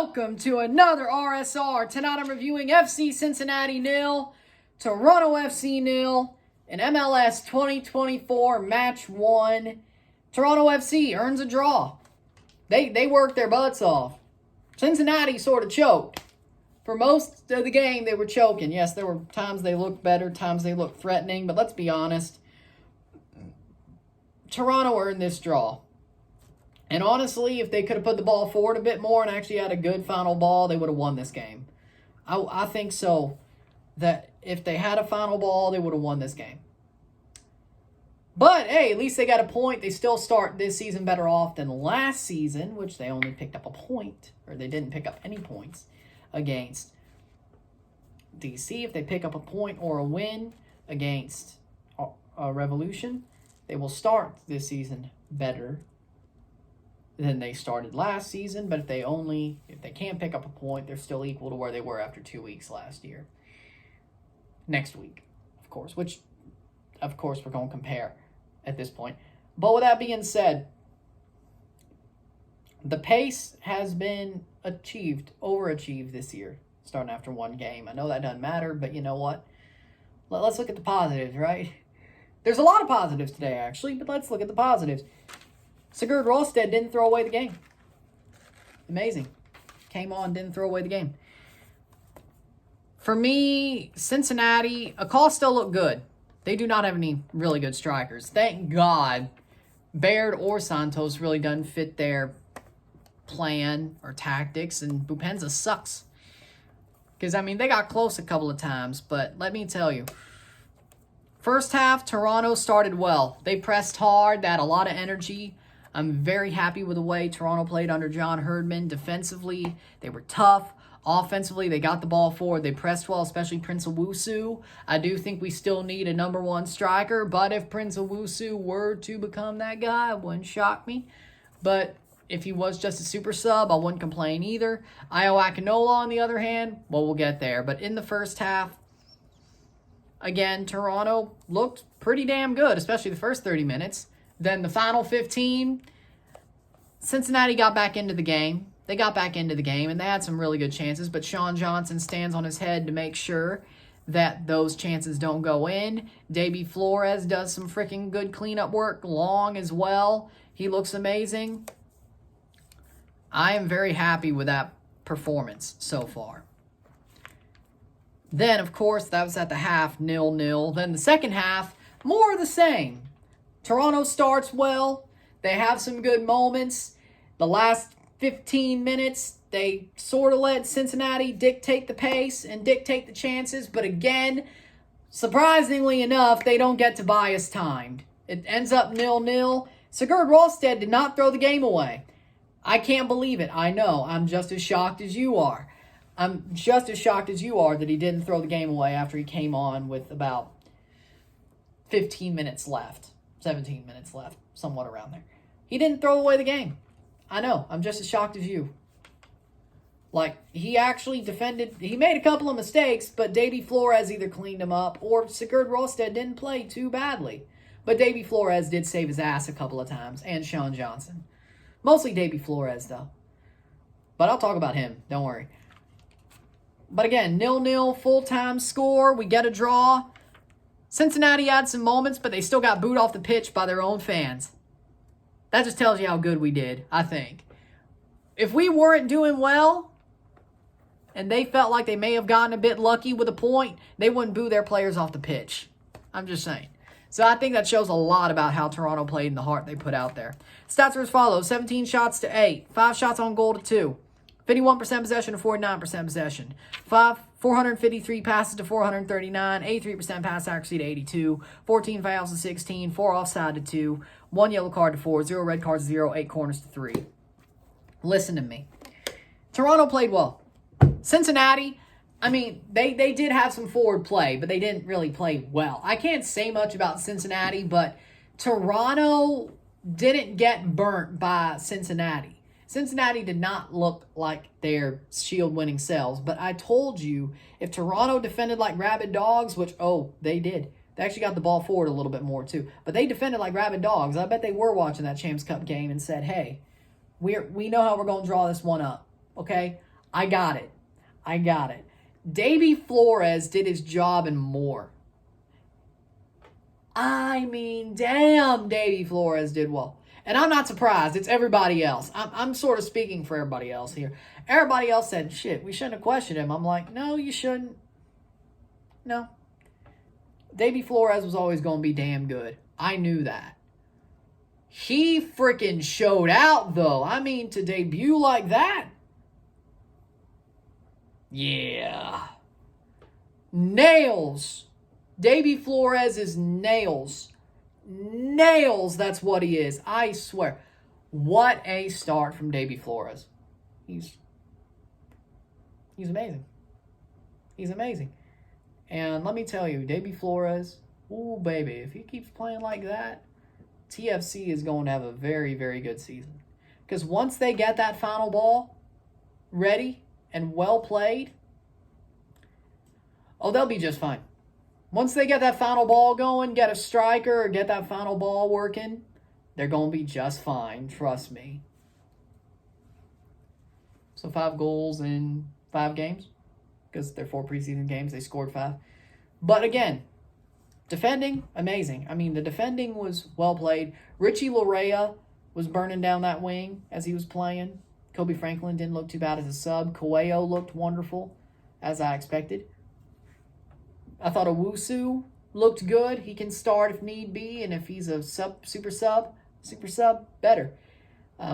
welcome to another RSR. Tonight I'm reviewing FC Cincinnati 0, Toronto FC 0, in MLS 2024 Match 1. Toronto FC earns a draw. They worked their butts off. Cincinnati sort of choked. For most of the game, they were choking. Yes, there were times they looked better, times they looked threatening, but let's be honest. Toronto earned this draw. And honestly, if they could have put the ball forward a bit more and actually had a good final ball, they would have won this game. I think so. That if they had a final ball, they would have won this game. But, hey, at least they got a point. They still start this season better off than last season, which they only picked up a point, or they didn't pick up any points against DC. If they pick up a point or a win against Revolution, they will start this season better than they started last season. But if they can't pick up a point, they're still equal to where they were after 2 weeks last year. Next week, of course, which, of course, we're going to compare at this point. But with that being said, the pace has been overachieved this year, starting after one game. I know that doesn't matter, but you know what? Let's look at the positives, right? There's a lot of positives today, actually, but let's look at the positives. Girault didn't throw away the game. Amazing. Came on, didn't throw away the game. For me, Cincinnati, Acosta looked good. They do not have any really good strikers. Thank God Baird or Santos really doesn't fit their plan or tactics, and Bupenza sucks. Because, I mean, they got close a couple of times, but let me tell you, first half, Toronto started well. They pressed hard. They had a lot of energy. I'm very happy with the way Toronto played under John Herdman. Defensively, they were tough. Offensively, they got the ball forward. They pressed well, especially Prince Owusu. I do think we still need a number one striker, but if Prince Owusu were to become that guy, it wouldn't shock me. But if he was just a super sub, I wouldn't complain either. Io Akinola, on the other hand, well, we'll get there. But in the first half, again, Toronto looked pretty damn good, especially the first 30 minutes. Then the final 15, Cincinnati got back into the game. They got back into the game, and they had some really good chances, but Sean Johnson stands on his head to make sure that those chances don't go in. Davy Flores does some freaking good cleanup work, Long as well. He looks amazing. I am very happy with that performance so far. Then, of course, that was at the half, 0-0. Then the second half, more of the same. Toronto starts well. They have some good moments. The last 15 minutes, they sort of let Cincinnati dictate the pace and dictate the chances. But again, surprisingly enough, they don't get Tobias timed. It ends up 0-0. Girault did not throw the game away. I can't believe it. I know. I'm just as shocked as you are. I'm just as shocked as you are that he didn't throw the game away after he came on with about 15 minutes left. 17 minutes left, somewhat around there. He didn't throw away the game. I know. I'm just as shocked as you. Like, he actually defended. He made a couple of mistakes, but Davy Flores either cleaned him up or Girault didn't play too badly. But Davy Flores did save his ass a couple of times, and Sean Johnson. Mostly Davy Flores, though. But I'll talk about him. Don't worry. But again, 0-0, full-time score. We get a draw. Cincinnati had some moments, but they still got booed off the pitch by their own fans. That just tells you how good we did, I think. If we weren't doing well, and they felt like they may have gotten a bit lucky with a point, they wouldn't boo their players off the pitch. I'm just saying. So I think that shows a lot about how Toronto played and the heart they put out there. Stats are as follows. 17 shots to 8. 5 shots on goal to 2. 51% possession to 49% possession. 453 passes to 439. 83% pass accuracy to 82. 14 fouls to 16. 4 offside to 2. 1 yellow card to 4. 0 red cards to 0. 8 corners to 3. Listen to me. Toronto played well. Cincinnati, I mean, they did have some forward play, but they didn't really play well. I can't say much about Cincinnati, but Toronto didn't get burnt by Cincinnati. Cincinnati did not look like their shield-winning selves, but I told you, if Toronto defended like rabid dogs, which, they did. They actually got the ball forward a little bit more, too. But they defended like rabid dogs. I bet they were watching that Champs Cup game and said, hey, we know how we're going to draw this one up, okay? I got it. Davy Flores did his job and more. I mean, damn, Davy Flores did well. And I'm not surprised. It's everybody else. I'm sort of speaking for everybody else here. Everybody else said, shit, we shouldn't have questioned him. I'm like, no, you shouldn't. No. Davy Flores was always going to be damn good. I knew that. He freaking showed out, though. I mean, to debut like that. Yeah. Nails. Davy Flores is nails. Nails, that's what he is. I swear. What a start from Davy Flores. He's amazing. He's amazing. And let me tell you, Davy Flores, ooh, baby, if he keeps playing like that, TFC is going to have a very, very good season. Because once they get that final ball ready and well played, oh, they'll be just fine. Once they get that final ball going, get a striker, or get that final ball working, they're going to be just fine. Trust me. So 5 goals in 5 games. Because they're 4 preseason games. They scored 5. But again, defending, amazing. I mean, the defending was well played. Richie Larea was burning down that wing as he was playing. Kobe Franklin didn't look too bad as a sub. Coelho looked wonderful, as I expected. I thought Owusu looked good. He can start if need be, and if he's a super sub, better.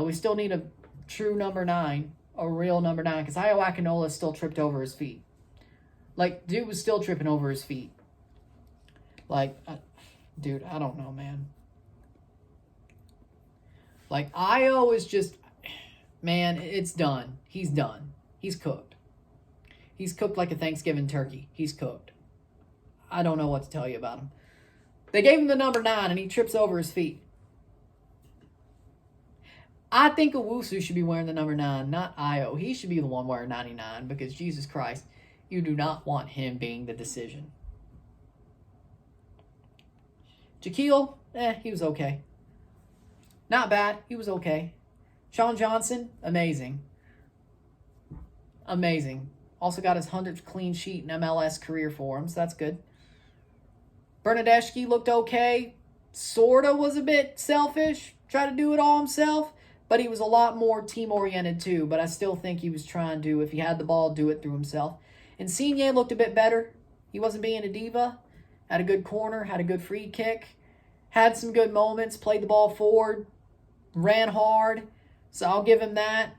We still need a true number 9, a real number 9, because Io Akinola still tripped over his feet. Like, dude was still tripping over his feet. Like, dude, I don't know, man. Like, Io is just, man, it's done. He's done. He's cooked. He's cooked like a Thanksgiving turkey. He's cooked. I don't know what to tell you about him. They gave him the number 9, and he trips over his feet. I think Owusu should be wearing the number 9, not Io. He should be the one wearing 99, because Jesus Christ, you do not want him being the decision. Jaquil, he was okay. Not bad. He was okay. Sean Johnson, amazing. Amazing. Also got his 100th clean sheet in MLS career for him, so that's good. Bernadeschi looked okay. Sorta was a bit selfish. Tried to do it all himself. But he was a lot more team-oriented too. But I still think he was trying to, if he had the ball, do it through himself. Insigne looked a bit better. He wasn't being a diva. Had a good corner. Had a good free kick. Had some good moments. Played the ball forward. Ran hard. So I'll give him that.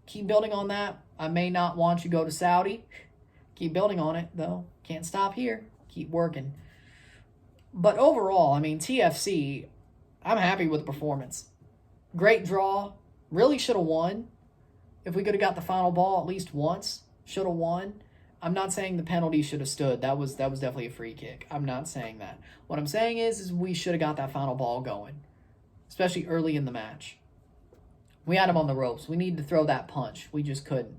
Keep building on that. I may not want you to go to Saudi. Keep building on it, though. Can't stop here. Keep working. But overall, I mean, TFC, I'm happy with the performance. Great draw. Really should have won. If we could have got the final ball at least once, should have won. I'm not saying the penalty should have stood. That was definitely a free kick. I'm not saying that. What I'm saying is we should have got that final ball going, especially early in the match. We had him on the ropes. We needed to throw that punch. We just couldn't.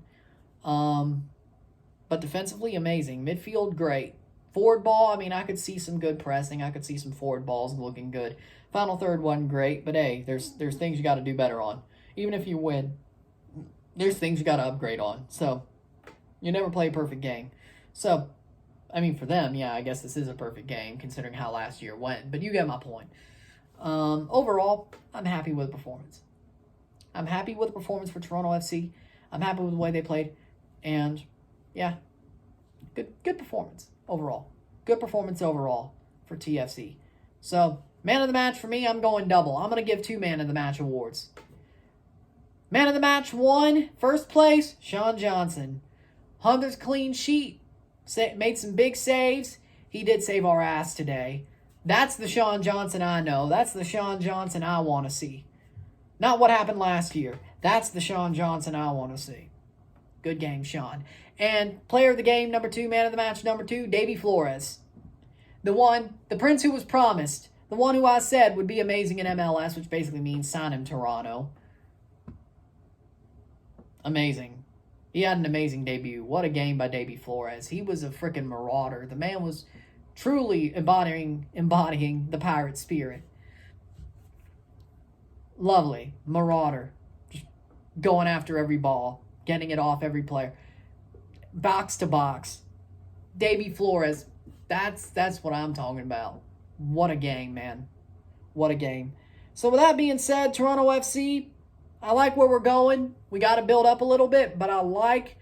But defensively, amazing. Midfield, great. Forward ball, I mean, I could see some good pressing. I could see some forward balls looking good. Final third wasn't great, but hey, there's things you got to do better on. Even if you win, there's things you got to upgrade on. So, you never play a perfect game. So, I mean, for them, yeah, I guess this is a perfect game considering how last year went. But you get my point. Overall, I'm happy with the performance. I'm happy with the performance for Toronto FC. I'm happy with the way they played. And, yeah, good performance overall. Good performance overall for TFC. So, man of the match for me, I'm going double. I'm going to give 2 man of the match awards. Man of the match 1, first place, Sean Johnson. 100th clean sheet. Made some big saves. He did save our ass today. That's the Sean Johnson I know. That's the Sean Johnson I want to see. Not what happened last year. That's the Sean Johnson I want to see. Good game, Sean. And player of the game, number 2, man of the match, number 2, Davy Flores. The prince who was promised. The one who I said would be amazing in MLS, which basically means sign him Toronto. Amazing. He had an amazing debut. What a game by Davy Flores. He was a freaking marauder. The man was truly embodying the pirate spirit. Lovely. Marauder. Just going after every ball. getting it off every player. Box to box. Davy Flores. That's what I'm talking about. What a game, man. What a game. So with that being said, Toronto FC, I like where we're going. We got to build up a little bit, but I like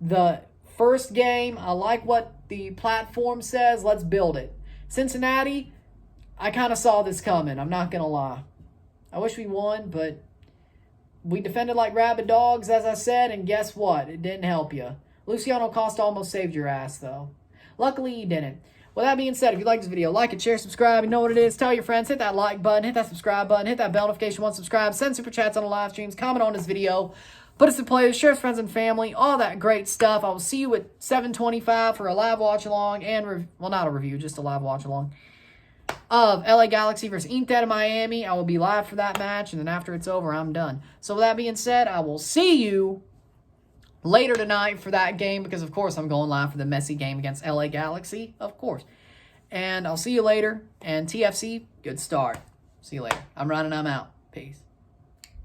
the first game. I like what the platform says. Let's build it. Cincinnati, I kind of saw this coming. I'm not going to lie. I wish we won, but we defended like rabid dogs, as I said, and guess what? It didn't help you. Luciano Costa almost saved your ass, though. Luckily, he didn't. With that being said, if you like this video, like it, share, subscribe. You know what it is. Tell your friends. Hit that like button. Hit that subscribe button. Hit that bell notification once subscribed. Send super chats on the live streams. Comment on this video. Put us in playlist. Share with friends and family. All that great stuff. I will see you at 7:25 for a live watch-along and, well, not a review, just a live watch-along of LA Galaxy versus Inter Miami. I will be live for that match, and then after it's over, I'm done. So with that being said, I will see you later tonight for that game because, of course, I'm going live for the Messi game against LA Galaxy, of course. And I'll see you later. And TFC, good start. See you later. I'm running. I'm out. Peace.